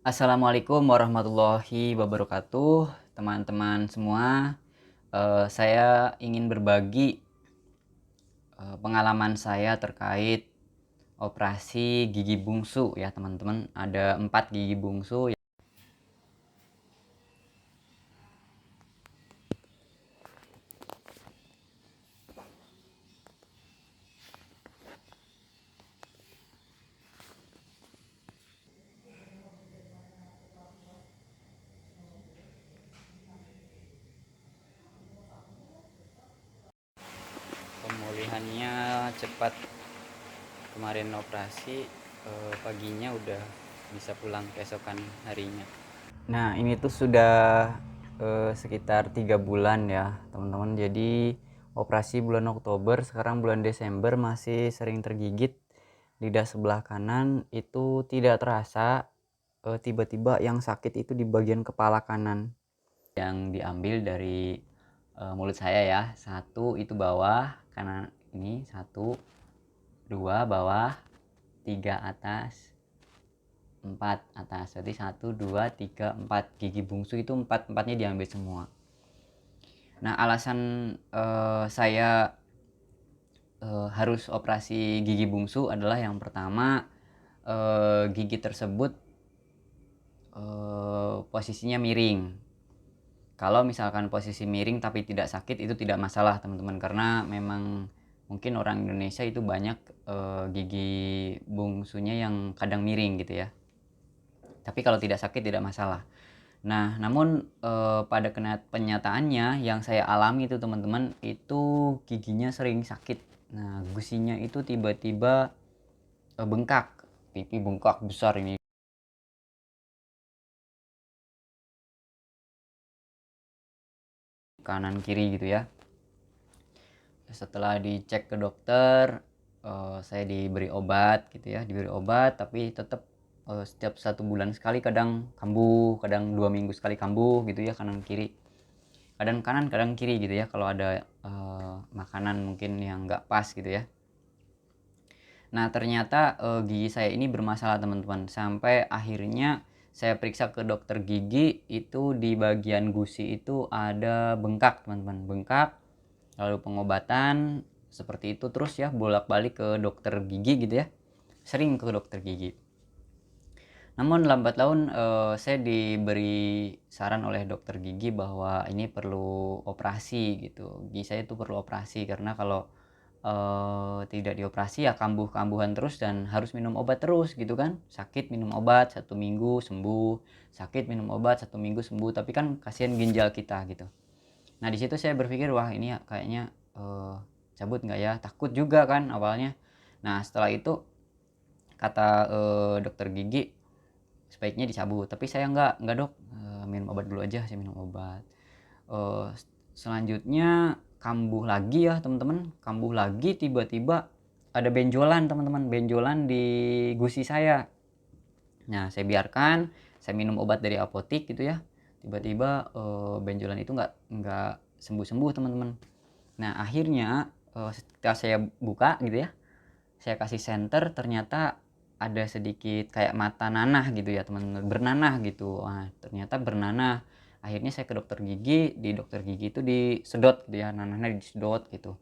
Assalamualaikum warahmatullahi wabarakatuh, teman-teman semua. Saya ingin berbagi pengalaman saya terkait operasi gigi bungsu ya teman-teman. Ada 4 gigi bungsu. Pemulihannya cepat. Kemarin operasi, paginya udah bisa pulang keesokan harinya. Nah, ini tuh sudah sekitar 3 bulan ya teman-teman. Jadi operasi bulan Oktober, sekarang bulan Desember masih sering tergigit. Lidah sebelah kanan itu tidak terasa, tiba-tiba yang sakit itu di bagian kepala kanan. Yang diambil dari mulut saya ya, satu itu bawah kanan, ini satu, dua bawah, tiga atas, 4 atas. Jadi 1, 2, 3, 4 gigi bungsu itu empatnya diambil semua. Nah, alasan saya harus operasi gigi bungsu adalah yang pertama, gigi tersebut posisinya miring. Kalau misalkan posisi miring tapi tidak sakit itu tidak masalah teman-teman, karena memang mungkin orang Indonesia itu banyak gigi bungsunya yang kadang miring gitu ya. Tapi kalau tidak sakit tidak masalah. Nah, namun pada kenyataannya yang saya alami itu teman-teman, itu giginya sering sakit. Nah, gusinya itu tiba-tiba bengkak, pipi bengkak besar ini, kanan kiri gitu ya. Setelah dicek ke dokter, saya diberi obat gitu ya, diberi obat tapi tetap setiap 1 bulan sekali kadang kambuh, kadang 2 minggu sekali kambuh gitu ya, kanan kiri. Kadang kanan kadang kiri gitu ya, kalau ada makanan mungkin yang nggak pas gitu ya. Nah, ternyata gigi saya ini bermasalah teman-teman, sampai akhirnya saya periksa ke dokter gigi, itu di bagian gusi itu ada bengkak teman-teman, bengkak. Lalu pengobatan seperti itu terus ya, bolak-balik ke dokter gigi gitu ya, sering ke dokter gigi. Namun lambat laun saya diberi saran oleh dokter gigi bahwa ini perlu operasi gitu. Gigi saya itu perlu operasi karena kalau tidak dioperasi ya kambuh-kambuhan terus dan harus minum obat terus gitu kan. Sakit minum obat 1 minggu sembuh, sakit minum obat 1 minggu sembuh, tapi kan kasihan ginjal kita gitu. Nah, di situ saya berpikir, wah ini ya kayaknya cabut nggak ya? Takut juga kan awalnya. Nah, setelah itu kata dokter gigi sebaiknya dicabut, tapi saya nggak dok, minum obat dulu aja, saya minum obat. Eee, Selanjutnya kambuh lagi ya teman-teman, kambuh lagi tiba-tiba ada benjolan teman-teman, benjolan di gusi saya. Nah, saya biarkan, saya minum obat dari apotik gitu ya, tiba-tiba benjolan itu nggak sembuh-sembuh teman-teman. Nah, akhirnya setelah saya buka gitu ya, saya kasih senter, ternyata ada sedikit kayak mata nanah gitu ya teman-teman, bernanah gitu. Wah, ternyata bernanah. Akhirnya saya ke dokter gigi, di dokter gigi itu disedot gitu ya, nanahnya disedot gitu.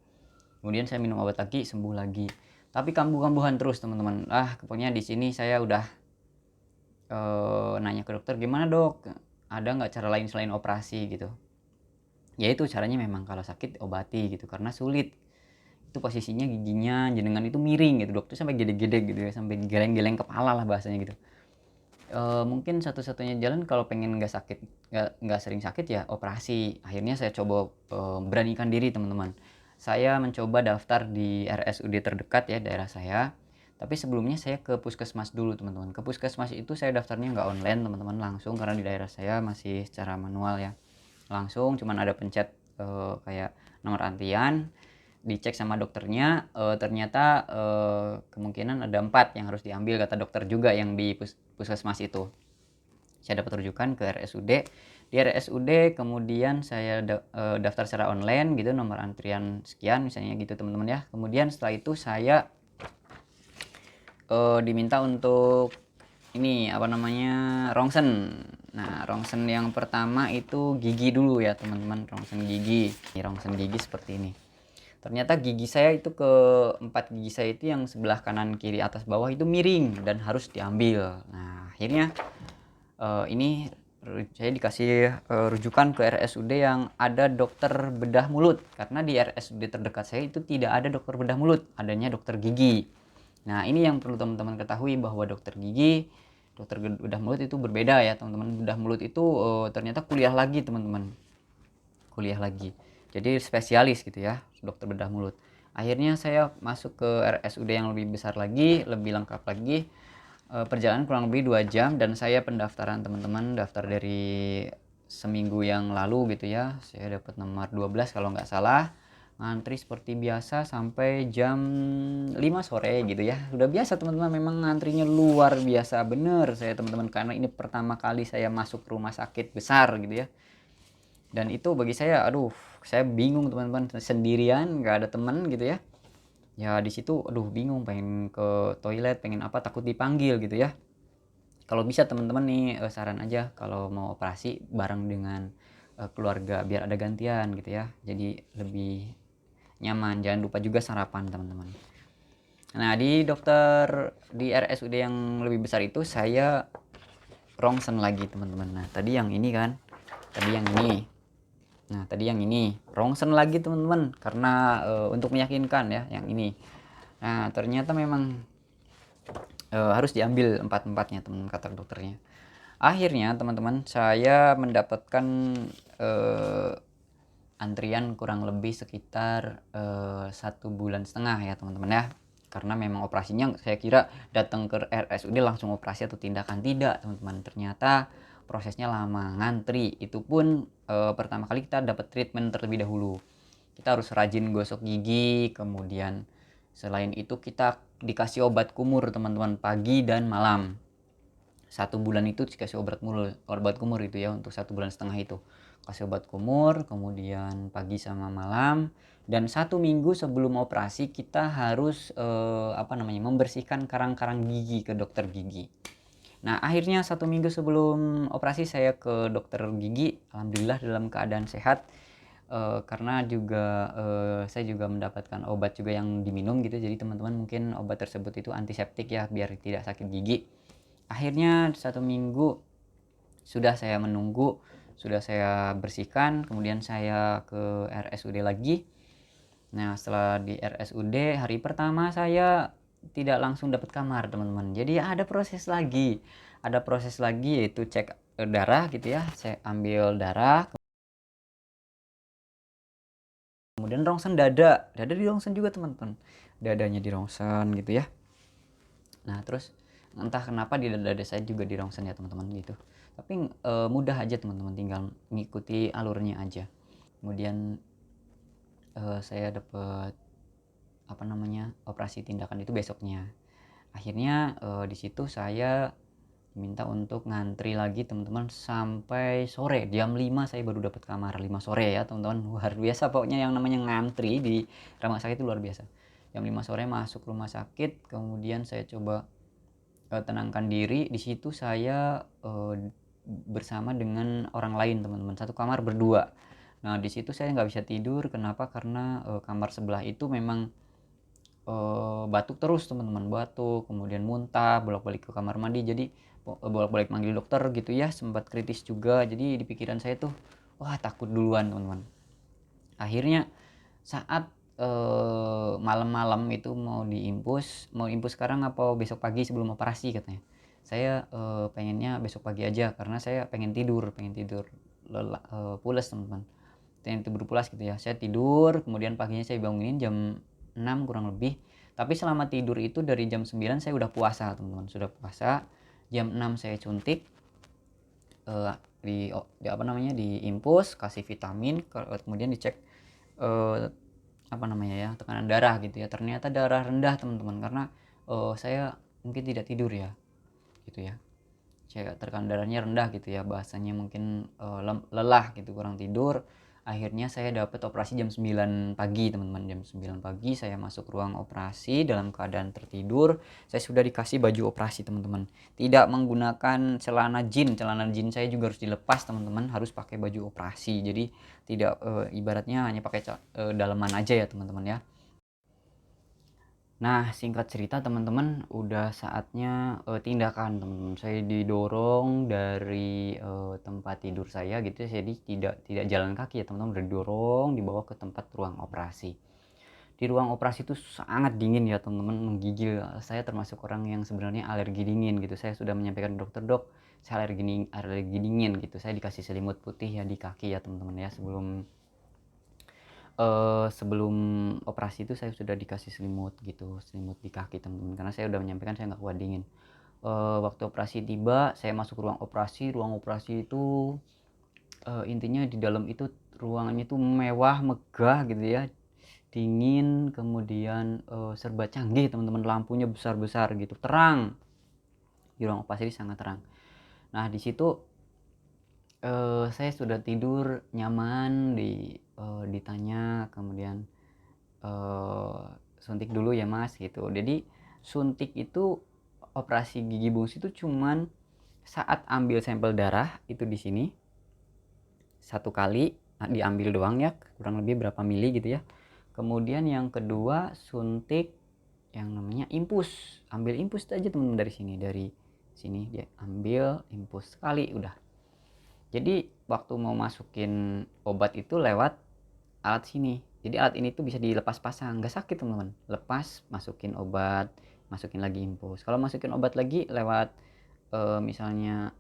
Kemudian saya minum obat lagi, sembuh lagi. Tapi kambuh-kambuhan terus teman-teman. Pokoknya di sini saya udah nanya ke dokter, "Gimana dok? Ada nggak cara lain selain operasi?" gitu. Ya itu caranya memang kalau sakit obati gitu, karena sulit. Itu posisinya giginya jenengan itu miring gitu, dokter sampai gede-gede gitu ya, sampai geleng-geleng kepala lah bahasanya gitu. Mungkin satu-satunya jalan kalau pengen nggak sakit, nggak sering sakit ya operasi. Akhirnya saya coba beranikan diri teman-teman. Saya mencoba daftar di RSUD terdekat ya daerah saya. Tapi sebelumnya saya ke puskesmas dulu teman-teman. Ke puskesmas itu saya daftarnya nggak online teman-teman, langsung, karena di daerah saya masih secara manual ya. Langsung cuman ada pencet kayak nomor antrian, dicek sama dokternya, ternyata kemungkinan ada 4 yang harus diambil kata dokter juga yang di puskesmas itu. Saya dapat rujukan ke RSUD. Di RSUD kemudian saya daftar secara online gitu, nomor antrian sekian misalnya gitu teman-teman ya. Kemudian setelah itu saya diminta untuk ini apa namanya, rongsen. Nah, rongsen yang pertama itu gigi dulu ya teman-teman, rongsen gigi. Ini rongsen gigi seperti ini. Ternyata gigi saya itu keempat gigi saya itu yang sebelah kanan kiri atas bawah itu miring dan harus diambil. Nah, akhirnya ini saya dikasih rujukan ke RSUD yang ada dokter bedah mulut, karena di RSUD terdekat saya itu tidak ada dokter bedah mulut, adanya dokter gigi. Nah, ini yang perlu teman-teman ketahui, bahwa dokter gigi, dokter bedah mulut itu berbeda ya teman-teman. Bedah mulut itu ternyata kuliah lagi teman-teman, kuliah lagi, jadi spesialis gitu ya, dokter bedah mulut. Akhirnya saya masuk ke RSUD yang lebih besar lagi, lebih lengkap lagi. Perjalanan kurang lebih 2 jam, dan saya pendaftaran teman-teman, daftar dari seminggu yang lalu gitu ya. Saya dapat nomor 12 kalau nggak salah. Ngantri seperti biasa sampai jam 5 sore gitu ya. Udah biasa teman-teman, memang ngantrinya luar biasa bener saya teman-teman, karena ini pertama kali saya masuk rumah sakit besar gitu ya. Dan itu bagi saya, aduh, saya bingung teman-teman, sendirian, nggak ada teman gitu ya. Ya di situ, aduh, bingung, pengen ke toilet, pengen apa, takut dipanggil gitu ya. Kalau bisa teman-teman nih, saran aja kalau mau operasi bareng dengan keluarga, biar ada gantian gitu ya. Jadi lebih nyaman. Jangan lupa juga sarapan teman-teman. Nah, di RSUD yang lebih besar itu saya rongsen lagi teman-teman. Nah, tadi yang ini kan. Tadi yang ini. Nah, tadi yang ini rongsen lagi teman-teman, karena untuk meyakinkan ya yang ini. Nah, ternyata memang harus diambil empat-empatnya teman, kata dokternya. Akhirnya teman-teman, saya mendapatkan antrian kurang lebih sekitar 1,5 bulan ya teman-teman ya. Karena memang operasinya, saya kira datang ke RSUD langsung operasi atau tindakan, tidak teman-teman. Ternyata prosesnya lama, ngantri. Itu pun pertama kali kita dapat treatment terlebih dahulu. Kita harus rajin gosok gigi, kemudian selain itu kita dikasih obat kumur teman-teman, pagi dan malam. 1 bulan itu dikasih obat kumur itu ya, untuk 1,5 bulan itu kasih obat kumur, kemudian pagi sama malam. Dan 1 minggu sebelum operasi kita harus membersihkan karang-karang gigi ke dokter gigi. Nah, akhirnya 1 minggu sebelum operasi saya ke dokter gigi, alhamdulillah dalam keadaan sehat. Karena juga saya juga mendapatkan obat juga yang diminum gitu, jadi teman-teman mungkin obat tersebut itu antiseptik ya, biar tidak sakit gigi. Akhirnya 1 minggu sudah saya menunggu, sudah saya bersihkan, kemudian saya ke RSUD lagi. Nah, setelah di RSUD hari pertama saya tidak langsung dapat kamar teman-teman, jadi ada proses lagi yaitu cek darah gitu ya. Saya ambil darah, kemudian rongsen dada di rongsen juga teman-teman, dadanya di rongsen gitu ya. Nah, terus entah kenapa di dada saya juga di rongsen ya teman-teman gitu. Tapi mudah aja teman-teman, tinggal ngikuti alurnya aja. Kemudian saya dapat operasi tindakan itu besoknya. Akhirnya di situ saya minta untuk ngantri lagi teman-teman sampai sore, jam 5 saya baru dapat kamar. 5 sore ya teman-teman, luar biasa pokoknya yang namanya ngantri di rumah sakit itu luar biasa. Jam 5 sore masuk rumah sakit, kemudian saya coba tenangkan diri. Di situ saya bersama dengan orang lain teman-teman, satu kamar berdua. Nah, di situ saya nggak bisa tidur. Kenapa? Karena kamar sebelah itu memang batuk terus teman-teman, batuk, kemudian muntah, bolak-balik ke kamar mandi. Jadi bolak-balik manggil dokter gitu ya, sempat kritis juga. Jadi di pikiran saya tuh, wah, takut duluan teman-teman. Akhirnya saat malam-malam itu mau impus sekarang apa besok pagi sebelum operasi katanya. Saya pengennya besok pagi aja, karena saya pengen tidur pules teman-teman, pengen tidur pulas gitu ya. Saya tidur, kemudian paginya saya bangunin jam 6 kurang lebih. Tapi selama tidur itu dari jam 9 saya udah puasa teman-teman, sudah puasa. Jam 6 saya suntik, di impus, kasih vitamin, kemudian dicek tekanan darah gitu ya. Ternyata darah rendah teman-teman, karena saya mungkin tidak tidur ya gitu ya. Tekanan darahnya rendah gitu ya, bahasanya mungkin lelah gitu, kurang tidur. Akhirnya saya dapat operasi jam 9 pagi teman-teman. Jam 9 pagi saya masuk ruang operasi dalam keadaan tertidur. Saya sudah dikasih baju operasi teman-teman. Tidak menggunakan celana jin saya juga harus dilepas teman-teman, harus pakai baju operasi. Jadi tidak ibaratnya hanya pakai daleman aja ya teman-teman ya. Nah, singkat cerita teman-teman, udah saatnya tindakan teman-teman. Saya didorong dari tempat tidur saya gitu, jadi tidak jalan kaki ya teman-teman, didorong dibawa ke tempat ruang operasi. Di ruang operasi itu sangat dingin ya teman-teman, menggigil. Saya termasuk orang yang sebenarnya alergi dingin gitu. Saya sudah menyampaikan ke dokter, dok, saya alergi dingin gitu. Saya dikasih selimut putih ya di kaki ya teman-teman ya, sebelum operasi itu saya sudah dikasih selimut gitu, selimut di kaki teman-teman, karena saya udah menyampaikan saya nggak kuat dingin. Waktu operasi tiba, saya masuk ruang operasi itu intinya di dalam itu ruangannya itu mewah, megah gitu ya, dingin, kemudian serba canggih teman-teman, lampunya besar-besar gitu, terang. Di ruang operasi sangat terang. Nah di situ saya sudah tidur nyaman, ditanya kemudian suntik dulu ya mas gitu. Jadi suntik itu, operasi gigi bungsu itu cuman saat ambil sampel darah itu di sini satu kali diambil doang ya, kurang lebih berapa mili gitu ya. Kemudian yang kedua suntik yang namanya impus, ambil impus aja teman-teman, dari sini dia ambil impus sekali udah. Jadi waktu mau masukin obat itu lewat alat sini. Jadi alat ini tuh bisa dilepas pasang, nggak sakit teman-teman. Lepas, masukin obat, masukin lagi infus. Kalau masukin obat lagi lewat misalnya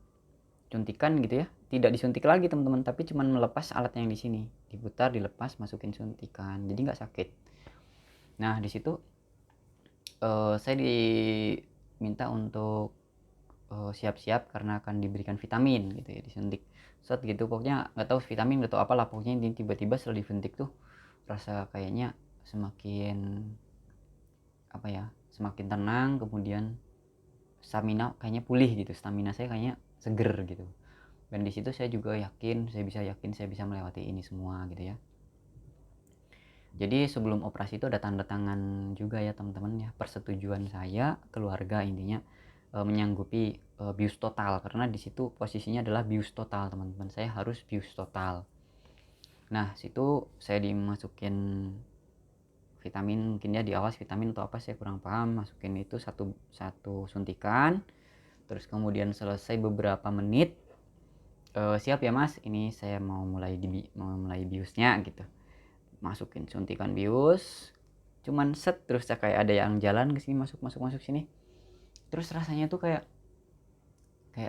suntikan gitu ya, tidak disuntik lagi teman-teman, tapi cuma melepas alat yang di sini, diputar, dilepas, masukin suntikan, jadi nggak sakit. Nah di situ saya diminta untuk siap-siap karena akan diberikan vitamin gitu ya, disuntik set gitu, pokoknya nggak tahu vitamin, nggak tahu apalah, pokoknya tiba-tiba setelah disuntik tuh rasa kayaknya semakin apa ya, semakin tenang, kemudian stamina kayaknya pulih gitu, stamina saya kayaknya seger gitu. Dan di situ saya juga yakin saya bisa melewati ini semua gitu ya. Jadi sebelum operasi itu ada tanda tangan juga ya teman-teman ya, persetujuan saya, keluarga intinya menyanggupi bius total, karena di situ posisinya adalah bius total teman-teman, saya harus bius total. Nah situ saya dimasukin vitamin, mungkin ya diawas vitamin atau apa saya kurang paham, masukin itu satu suntikan, terus kemudian selesai beberapa menit, siap ya mas, ini saya mau mulai biusnya gitu, masukin suntikan bius, cuman set terus kayak ada yang jalan ke sini, masuk sini, terus rasanya tuh kayak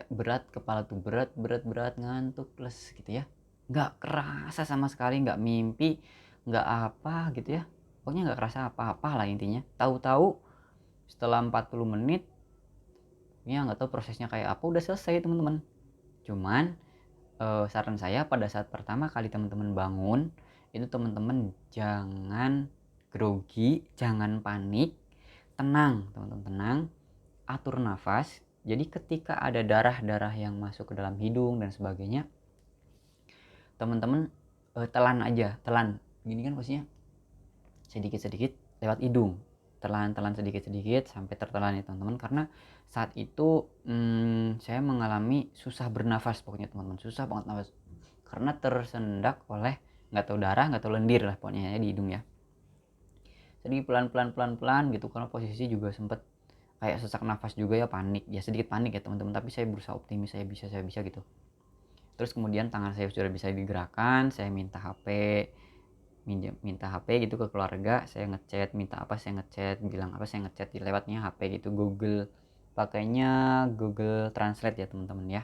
berat, kepala tuh berat ngantuk plus gitu ya, nggak kerasa sama sekali, nggak mimpi, nggak apa gitu ya, pokoknya nggak kerasa apa-apa lah intinya. Tahu-tahu setelah 40 menit ya, nggak tahu prosesnya kayak apa, udah selesai teman-teman. Cuman saran saya pada saat pertama kali teman-teman bangun itu, teman-teman jangan grogi, jangan panik, tenang teman-teman, tenang, atur nafas. Jadi ketika ada darah-darah yang masuk ke dalam hidung dan sebagainya, teman-teman telan aja, telan gini kan posisinya, sedikit-sedikit lewat hidung, telan sedikit-sedikit sampai tertelan ya teman-teman, karena saat itu saya mengalami susah bernafas, pokoknya teman-teman susah banget nafas karena tersendak oleh nggak tahu darah, nggak tahu lendir lah pokoknya ya di hidung ya. Jadi pelan gitu, karena posisi juga sempet kayak sesak nafas juga ya, panik ya, sedikit panik ya teman-teman, tapi saya berusaha optimis, saya bisa gitu. Terus kemudian tangan saya sudah bisa digerakkan, saya minta HP gitu ke keluarga, saya ngechat, minta apa saya ngechat, bilang apa saya ngechat, di lewatnya HP gitu, pakainya Google Translate ya teman-teman ya.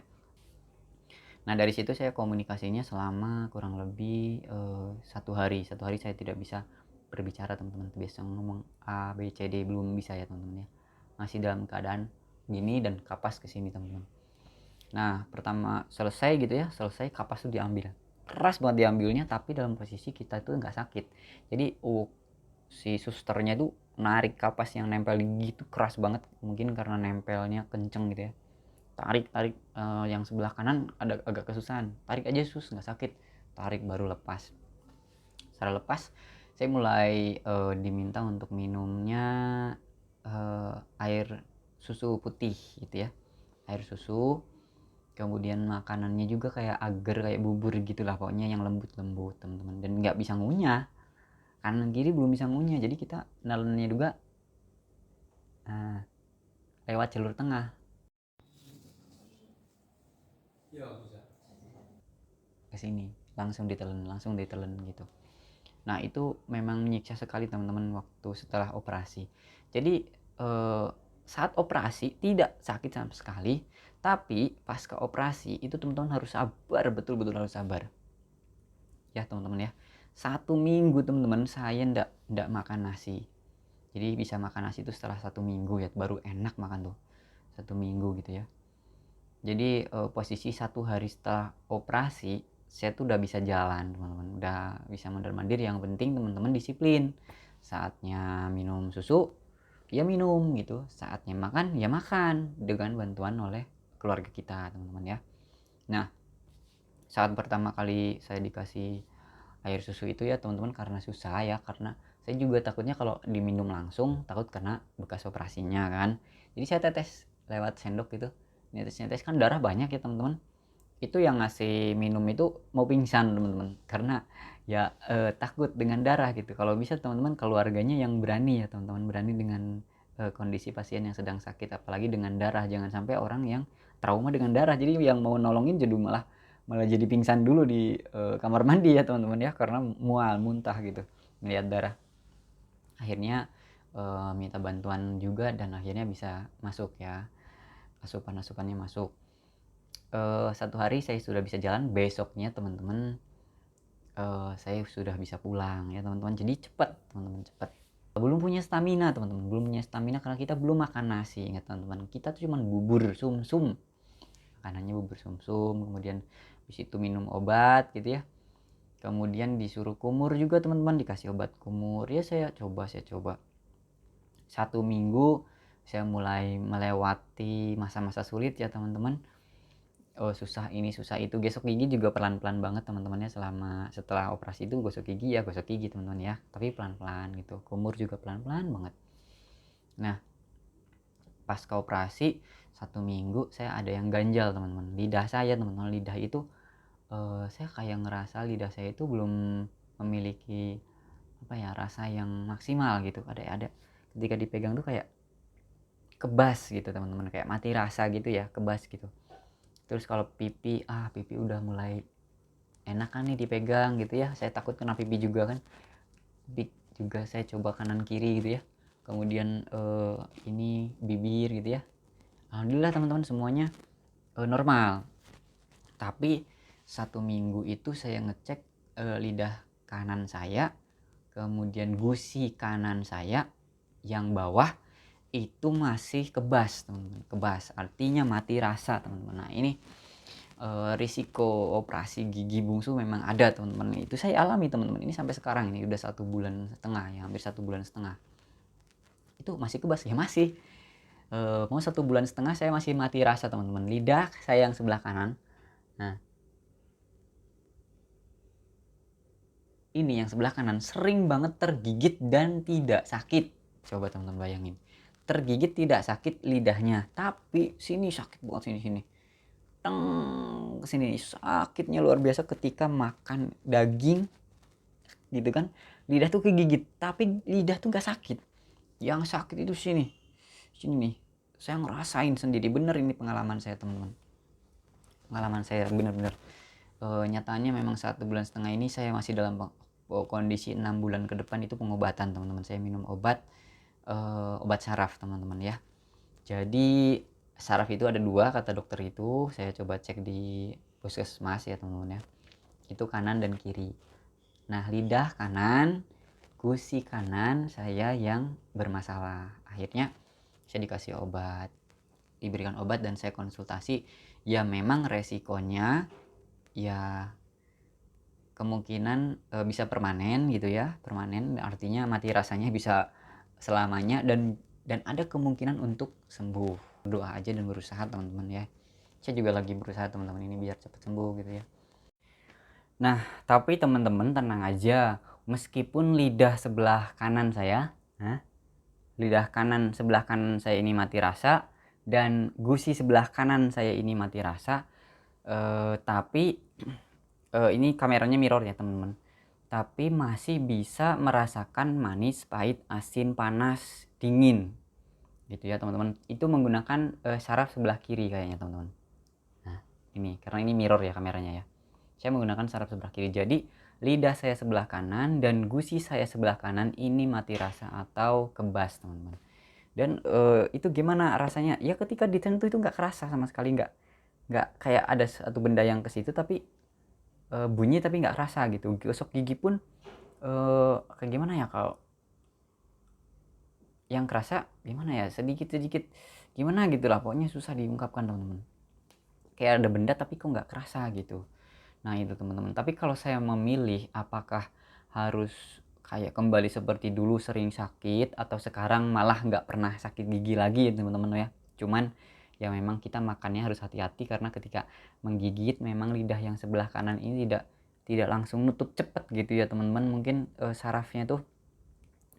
Nah dari situ saya komunikasinya selama kurang lebih satu hari saya tidak bisa berbicara teman-teman, biasa ngomong A B C D belum bisa ya teman-teman ya, masih dalam keadaan gini dan kapas kesini teman-teman. Nah pertama selesai gitu ya, selesai kapas tuh diambil, keras banget diambilnya, tapi dalam posisi kita itu nggak sakit. Jadi si susternya itu narik kapas yang nempel di gigi itu keras banget, mungkin karena nempelnya kenceng gitu ya. Tarik yang sebelah kanan agak kesusahan, tarik aja nggak sakit, tarik baru lepas. Setelah lepas saya mulai diminta untuk minumnya air susu putih gitu ya, air susu. Kemudian makanannya juga kayak agar, kayak bubur gitulah pokoknya, yang lembut-lembut teman-teman, dan nggak bisa ngunyah, kanan kiri belum bisa ngunyah, jadi kita nelennya juga lewat jalur tengah ke sini, langsung ditelen gitu. Nah itu memang menyiksa sekali teman-teman waktu setelah operasi. Jadi saat operasi tidak sakit sama sekali, tapi pasca operasi itu teman-teman harus sabar, betul-betul harus sabar ya teman-teman ya. 1 minggu teman-teman saya ndak makan nasi. Jadi bisa makan nasi itu setelah 1 minggu ya, baru enak makan tuh 1 minggu gitu ya. Jadi posisi 1 hari setelah operasi saya tuh udah bisa jalan teman-teman, udah bisa mondar-mandir. Yang penting teman-teman disiplin, saatnya minum susu ya minum gitu, saatnya makan ya makan, dengan bantuan oleh keluarga kita teman-teman ya. Nah saat pertama kali saya dikasih air susu itu ya teman-teman, karena susah ya, karena saya juga takutnya kalau diminum langsung takut kena bekas operasinya kan. Jadi saya tetes lewat sendok gitu, netes kan darah banyak ya teman-teman. Itu yang ngasih minum itu mau pingsan teman-teman, karena ya takut dengan darah gitu. Kalau bisa teman-teman keluarganya yang berani ya teman-teman, berani dengan kondisi pasien yang sedang sakit, apalagi dengan darah. Jangan sampai orang yang trauma dengan darah jadi yang mau nolongin jadi malah jadi pingsan dulu di kamar mandi ya teman-teman ya, karena mual muntah gitu melihat darah. Akhirnya minta bantuan juga dan akhirnya bisa masuk ya, asupannya masuk. 1 hari saya sudah bisa jalan, besoknya teman-teman saya sudah bisa pulang ya teman-teman. Jadi cepat teman-teman, cepat. Belum punya stamina teman-teman, belum punya stamina karena kita belum makan nasi. Ingat teman-teman, kita tuh cuma bubur sumsum, makanannya bubur sumsum. Kemudian habis itu minum obat gitu ya, kemudian disuruh kumur juga teman-teman, dikasih obat kumur ya. Saya coba 1 minggu saya mulai melewati masa-masa sulit ya teman-teman. Susah ini susah itu, gosok gigi juga pelan-pelan banget teman-teman ya. Setelah operasi itu gosok gigi teman-teman ya, tapi pelan-pelan gitu. Kumur juga pelan-pelan banget. Nah pasca operasi 1 minggu saya ada yang ganjal teman-teman, lidah saya teman-teman. Lidah itu saya kayak ngerasa lidah saya itu belum memiliki apa ya, rasa yang maksimal gitu. Ada ketika dipegang tuh kayak kebas gitu teman-teman, kayak mati rasa gitu ya, kebas gitu. Terus kalau pipi udah mulai enak kan nih dipegang gitu ya, saya takut kena pipi juga kan. Pipi juga saya coba kanan kiri gitu ya. Kemudian ini bibir gitu ya, alhamdulillah teman-teman semuanya normal. Tapi 1 minggu itu saya ngecek lidah kanan saya, kemudian gusi kanan saya yang bawah itu masih kebas teman-teman, kebas artinya mati rasa teman-teman. Nah ini risiko operasi gigi bungsu memang ada teman-teman, itu saya alami teman-teman. Ini sampai sekarang ini udah 1,5 bulan ya, hampir 1,5 bulan. Itu masih kebas ya, masih mau 1,5 bulan saya masih mati rasa teman-teman, lidah saya yang sebelah kanan. Nah ini yang sebelah kanan sering banget tergigit dan tidak sakit. Coba teman-teman bayangin, tergigit tidak sakit lidahnya, tapi sini sakit banget, sini teng, kesini sakitnya luar biasa ketika makan daging gitu kan. Lidah tuh kegigit tapi lidah tuh gak sakit, yang sakit itu sini nih. Saya ngerasain sendiri, bener ini pengalaman saya teman-teman, pengalaman saya bener-bener. Nyatanya memang 1,5 bulan ini saya masih dalam kondisi 6 bulan ke depan itu pengobatan teman-teman. Saya minum obat saraf teman-teman ya. Jadi saraf itu ada 2 kata dokter itu, saya coba cek di puskesmas ya teman-teman ya, itu kanan dan kiri. Nah lidah kanan, gusi kanan saya yang bermasalah. Akhirnya saya dikasih obat, diberikan obat dan saya konsultasi. Ya memang resikonya ya kemungkinan bisa permanen gitu ya, permanen artinya mati rasanya bisa selamanya, dan ada kemungkinan untuk sembuh. Doa aja dan berusaha teman-teman ya. Saya juga lagi berusaha teman-teman ini biar cepat sembuh gitu ya. Nah, tapi teman-teman tenang aja, meskipun lidah sebelah kanan saya, lidah kanan sebelah kanan saya ini mati rasa dan gusi sebelah kanan saya ini mati rasa, tapi ini kameranya mirror ya teman-teman. Tapi masih bisa merasakan manis, pahit, asin, panas, dingin gitu ya teman-teman. Itu menggunakan saraf sebelah kiri kayaknya teman-teman. Nah, ini karena ini mirror ya kameranya ya. Saya menggunakan saraf sebelah kiri. Jadi lidah saya sebelah kanan dan gusi saya sebelah kanan ini mati rasa atau kebas teman-teman. Dan itu gimana rasanya? Ya ketika disentuh itu nggak kerasa sama sekali, nggak kayak ada satu benda yang ke situ tapi bunyi tapi nggak kerasa gitu. Gosok gigi pun kayak gimana ya, kalau yang kerasa gimana ya, sedikit-sedikit gimana gitulah, pokoknya susah diungkapkan teman-teman. Kayak ada benda tapi kok nggak kerasa gitu. Nah itu teman-teman. Tapi kalau saya memilih apakah harus kayak kembali seperti dulu sering sakit atau sekarang malah nggak pernah sakit gigi lagi teman-teman ya. Cuman ya memang kita makannya harus hati-hati karena ketika menggigit memang lidah yang sebelah kanan ini tidak langsung nutup cepet gitu ya teman-teman. Mungkin sarafnya tuh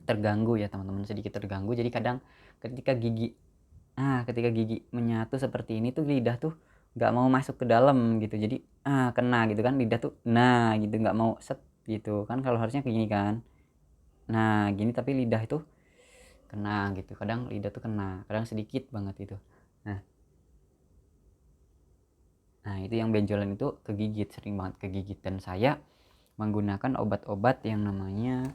terganggu ya teman-teman, sedikit terganggu. Jadi kadang ketika gigi ketika gigi menyatu seperti ini tuh lidah tuh nggak mau masuk ke dalam gitu. Jadi kena gitu kan lidah tuh, nah gitu nggak mau set gitu kan, kalau harusnya kayak gini kan. Nah gini tapi lidah itu kena gitu, kadang lidah tuh kena, kadang sedikit banget itu. Nah, nah itu yang benjolan itu kegigit, sering banget kegigit. Dan saya menggunakan obat-obat yang namanya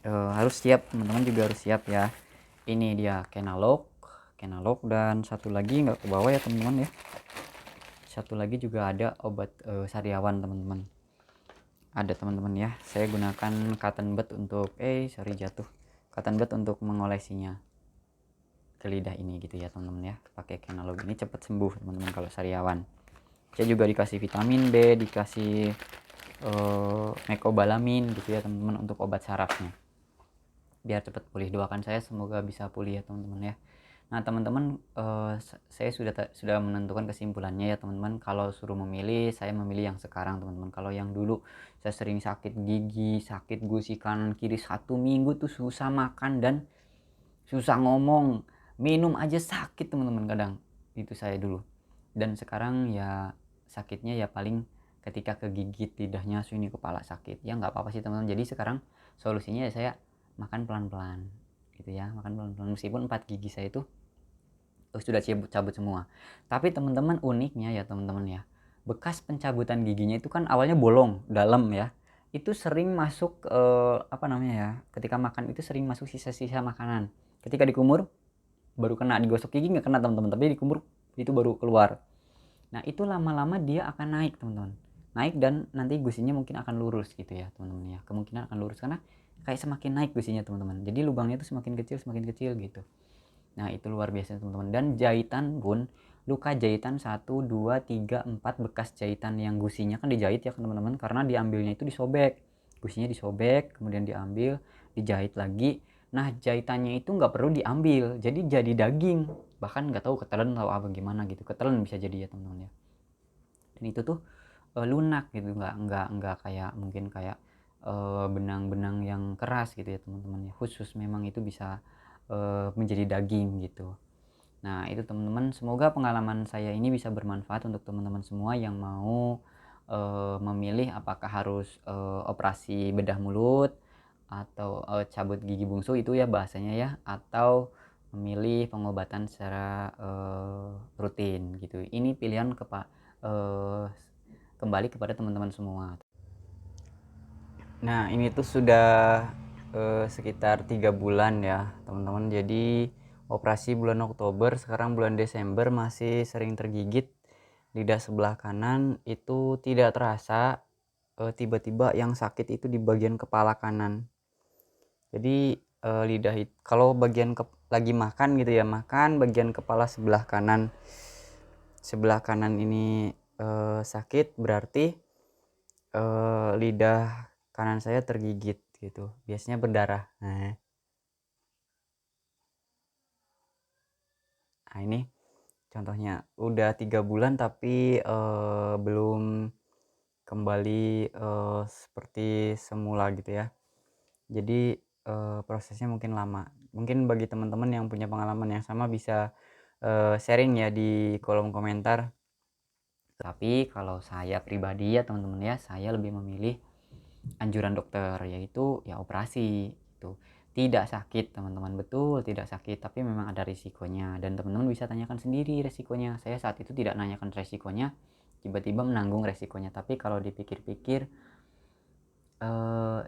harus siap teman-teman, juga harus siap ya. Ini dia Kenalog dan satu lagi nggak ke bawah ya teman-teman ya. Satu lagi juga ada obat sariawan teman-teman. Ada teman-teman ya. Saya gunakan cotton bud untuk sorry jatuh. Cotton bud untuk mengolesinya ke lidah ini gitu ya teman-teman ya. Pakai Kenalog ini cepat sembuh teman-teman kalau sariawan. Saya juga dikasih vitamin B, dikasih mecobalamin gitu ya teman-teman untuk obat sarafnya. Biar cepat pulih. Doakan saya semoga bisa pulih ya teman-teman ya. Nah teman-teman, saya sudah menentukan kesimpulannya ya teman-teman. Kalau suruh memilih, saya memilih yang sekarang teman-teman. Kalau yang dulu saya sering sakit gigi, sakit gusi kanan kiri 1 minggu tuh susah makan dan susah ngomong, minum aja sakit teman-teman kadang. Itu saya dulu. Dan sekarang ya sakitnya ya paling ketika kegigit lidahnya, sini kepala sakit. Ya nggak apa-apa sih teman-teman. Jadi sekarang solusinya ya saya makan pelan-pelan gitu ya, makan pelan-pelan. Meskipun 4 gigi saya itu sudah cabut semua. Tapi teman-teman, uniknya ya teman-teman ya, bekas pencabutan giginya itu kan awalnya bolong dalam ya. Itu sering masuk apa namanya ya, ketika makan itu sering masuk sisa-sisa makanan. Ketika dikumur baru kena, digosok gigi nggak kena teman-teman, tapi dikumur itu baru keluar. Nah itu lama-lama dia akan naik teman-teman, naik dan nanti gusinya mungkin akan lurus gitu ya teman-teman ya. Kemungkinan akan lurus karena kayak semakin naik gusinya teman-teman, jadi lubangnya itu semakin kecil gitu. Nah itu luar biasa teman-teman. Dan jahitan pun, luka jahitan 1, 2, 3, 4 bekas jahitan yang gusinya kan dijahit ya teman-teman, karena diambilnya itu disobek, gusinya disobek kemudian diambil, dijahit lagi. Nah jahitannya itu nggak perlu diambil, jadi daging, bahkan nggak tahu ketelan atau apa gimana gitu, ketelan bisa jadi ya teman-teman ya. Dan itu tuh lunak gitu, nggak kayak mungkin kayak benang-benang yang keras gitu ya teman-teman ya, khusus memang itu bisa menjadi daging gitu. Nah itu teman-teman, semoga pengalaman saya ini bisa bermanfaat untuk teman-teman semua yang mau memilih apakah harus operasi bedah mulut atau cabut gigi bungsu itu ya bahasanya ya, atau memilih pengobatan secara rutin gitu. Ini pilihan kembali kepada teman-teman semua. Nah ini tuh sudah sekitar 3 bulan ya teman-teman. Jadi operasi bulan Oktober, sekarang bulan Desember masih sering tergigit. Lidah sebelah kanan itu tidak terasa, tiba-tiba yang sakit itu di bagian kepala kanan. Jadi lidah itu kalau bagian lagi makan gitu ya, makan bagian kepala sebelah kanan ini sakit, berarti lidah kanan saya tergigit gitu, biasanya berdarah. Nah ini contohnya udah 3 bulan tapi belum kembali seperti semula gitu ya. Jadi prosesnya mungkin lama. Mungkin bagi teman-teman yang punya pengalaman yang sama bisa sharing ya di kolom komentar. Tapi kalau saya pribadi ya teman-teman ya, saya lebih memilih anjuran dokter, yaitu ya operasi gitu. Tidak sakit teman-teman, betul tidak sakit, tapi memang ada risikonya dan teman-teman bisa tanyakan sendiri resikonya. Saya saat itu tidak nanyakan resikonya, tiba-tiba menanggung resikonya. Tapi kalau dipikir-pikir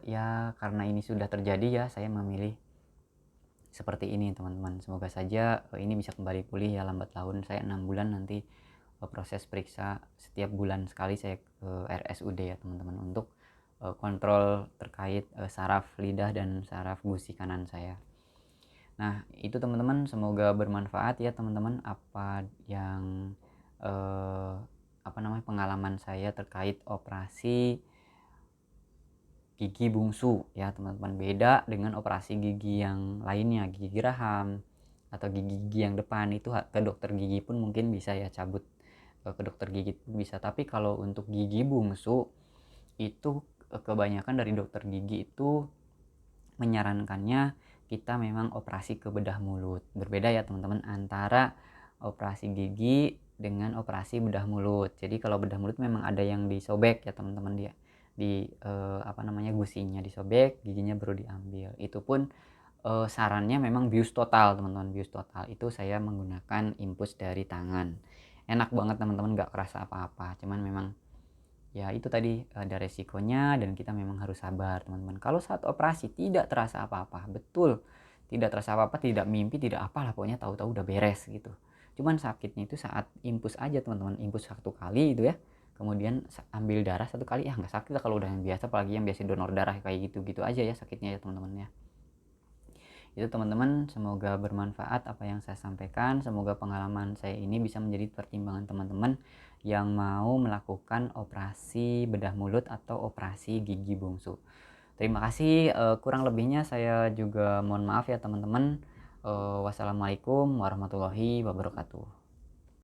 ya karena ini sudah terjadi ya, saya memilih seperti ini teman-teman. Semoga saja ini bisa kembali pulih ya lambat laun. Saya 6 bulan nanti proses periksa setiap bulan sekali saya ke RSUD ya teman-teman, untuk kontrol terkait saraf lidah dan saraf gusi kanan saya. Nah itu teman-teman, semoga bermanfaat ya teman-teman apa yang pengalaman saya terkait operasi gigi bungsu ya teman-teman. Beda dengan operasi gigi yang lainnya, gigi geraham atau gigi yang depan itu ke dokter gigi pun mungkin bisa ya cabut, ke dokter gigi pun bisa. Tapi kalau untuk gigi bungsu itu kebanyakan dari dokter gigi itu menyarankannya kita memang operasi ke bedah mulut. Berbeda ya teman-teman antara operasi gigi dengan operasi bedah mulut. Jadi kalau bedah mulut memang ada yang disobek ya teman-teman, dia di gusinya disobek, giginya baru diambil. Itu pun sarannya memang bius total teman-teman, bius total. Itu saya menggunakan infus dari tangan. Enak banget teman-teman, nggak kerasa apa-apa. Cuman memang ya itu tadi ada resikonya dan kita memang harus sabar teman-teman. Kalau saat operasi tidak terasa apa-apa, betul tidak terasa apa-apa, tidak mimpi, tidak apalah, pokoknya tahu-tahu udah beres gitu. Cuman sakitnya itu saat infus aja teman-teman, infus 1 kali itu ya, kemudian ambil darah 1 kali, ya nggak sakit lah kalau udah yang biasa, apalagi yang biasa donor darah kayak gitu-gitu aja ya sakitnya ya teman-teman ya. Itu teman-teman, semoga bermanfaat apa yang saya sampaikan. Semoga pengalaman saya ini bisa menjadi pertimbangan teman-teman yang mau melakukan operasi bedah mulut atau operasi gigi bungsu. Terima kasih, kurang lebihnya saya juga mohon maaf ya teman-teman. Wassalamualaikum warahmatullahi wabarakatuh.